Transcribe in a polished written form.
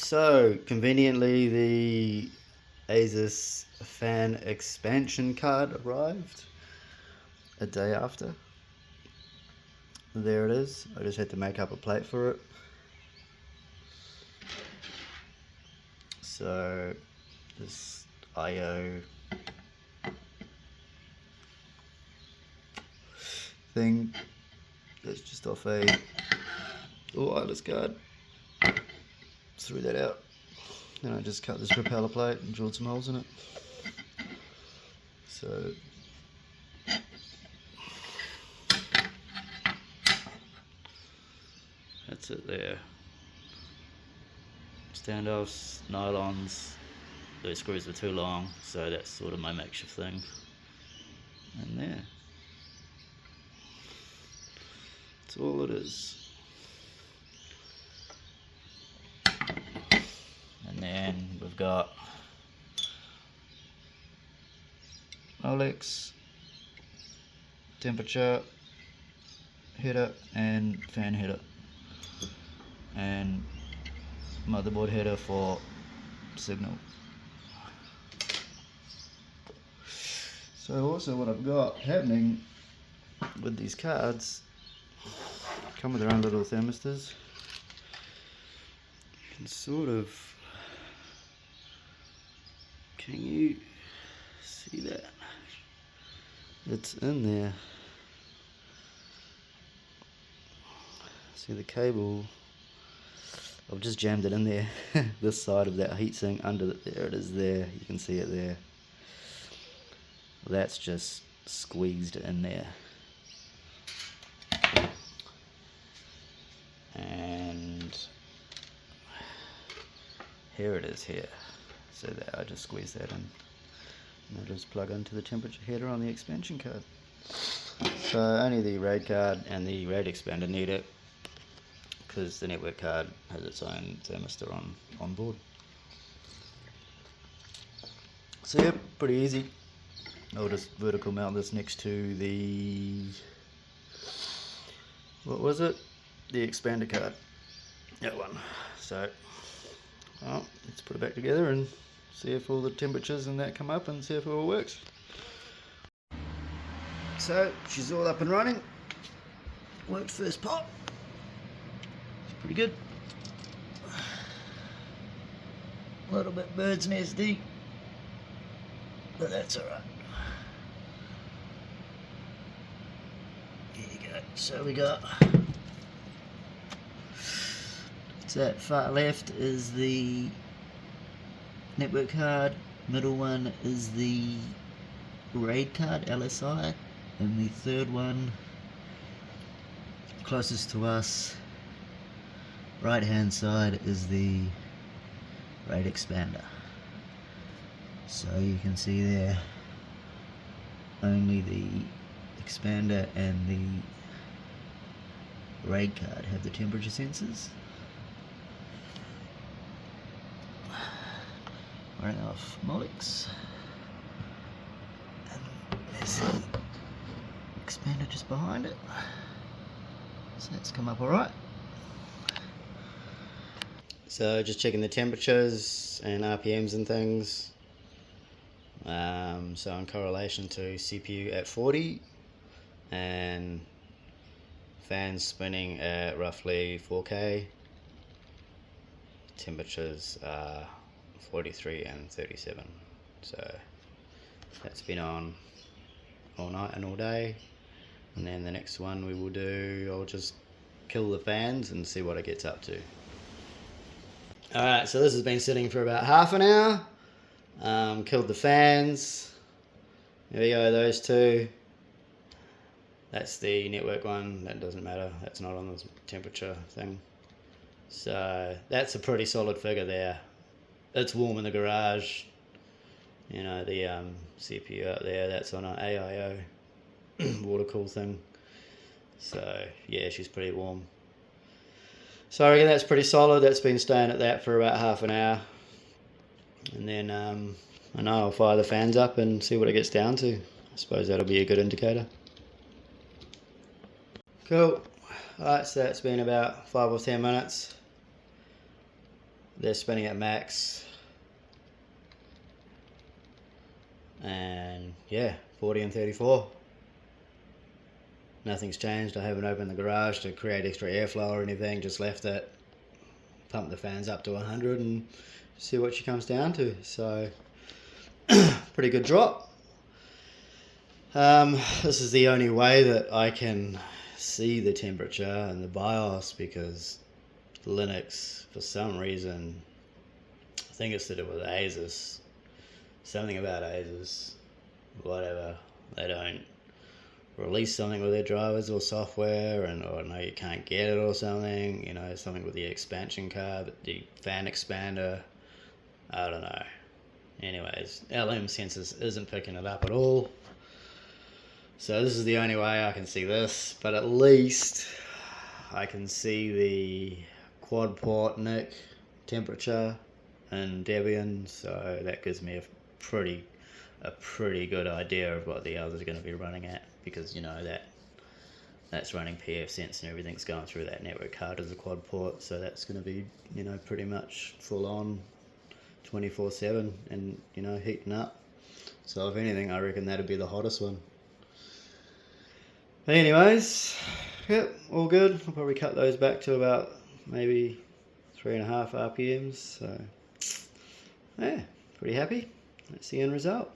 So conveniently the ASUS fan expansion card arrived a day after. There it is. I just had to make up a plate for it. So this IO thing that's just off a wireless card. Threw that out. Then I just cut this propeller plate and drilled some holes in it. So that's it there. Standoffs, nylons, those screws were too long, so that's sort of my makeshift thing. And there. That's all it is. And then we've got Molex, temperature, header and fan header, and motherboard header for signal. So also what I've got happening with these cards, come with their own little thermistors. You can sort of, can you see that? It's in there. See the cable, I've just jammed it in there. This side of that heatsink, under there it is there, you can see it there. That's just squeezed in there. And here it is here. So that I just squeeze that in. And I'll just plug into the temperature header on the expansion card. So only the RAID card and the RAID expander need it, because the network card has its own thermistor on board. So yeah, pretty easy. I'll just vertical mount this next to the, what was it? The expander card. That one. So, well, let's put it back together and see if all the temperatures and that come up and see if it all works. So, she's all up and running. Worked first pop. It's pretty good. A little bit bird's nest deep, but that's alright. Here you go. So we got, so that far left is the network card, middle one is the RAID card, LSI, and the third one, closest to us, right hand side, is the RAID expander. So you can see there, only the expander and the RAID card have the temperature sensors. Running off Molex, and there's the expander just behind it. So that's come up alright. So just checking the temperatures and RPMs and things. So in correlation to CPU at 40 and fans spinning at roughly 4K. Temperatures are 43 and 37. So that's been on all night and all day. And then the next one we will do, I'll just kill the fans and see what it gets up to. Alright, so this has been sitting for about half an hour. Killed the fans. There we go, those two. That's the network one, that doesn't matter, that's not on the temperature thing. So that's a pretty solid figure there. It's warm in the garage. You know, the CPU out there, that's on an AIO water cool thing. So yeah, she's pretty warm. So I reckon that's pretty solid. That's been staying at that for about half an hour. And then I know I'll fire the fans up and see what it gets down to. I suppose that'll be a good indicator. Cool. Alright, so that's been about 5 or 10 minutes. they're spinning at max, and yeah, 40 and 34. Nothing's changed. I haven't opened the garage to create extra airflow or anything, just left it, pump the fans up to 100 and see what she comes down to. So pretty good drop. This is the only way that I can see the temperature in the BIOS, because Linux, for some reason, I think it's to do with ASUS, something about ASUS, whatever, they don't release something with their drivers or software, or no, you can't get it or something, you know, something with the expansion card, the fan expander, I don't know. Anyways, LM Sensors isn't picking it up at all. So this is the only way I can see this, but at least I can see the quad port NIC temperature and Debian, so that gives me a pretty good idea of what the others are going to be running at, because you know that's running pfSense and everything's going through that network card as a quad port, so that's going to be, you know, pretty much full on 24/7 and, you know, heating up. So if anything, I reckon that'd be the hottest one. But anyways, yep, all good. I'll probably cut those back to about maybe 3.5 RPMs. So yeah, pretty happy. That's the end result.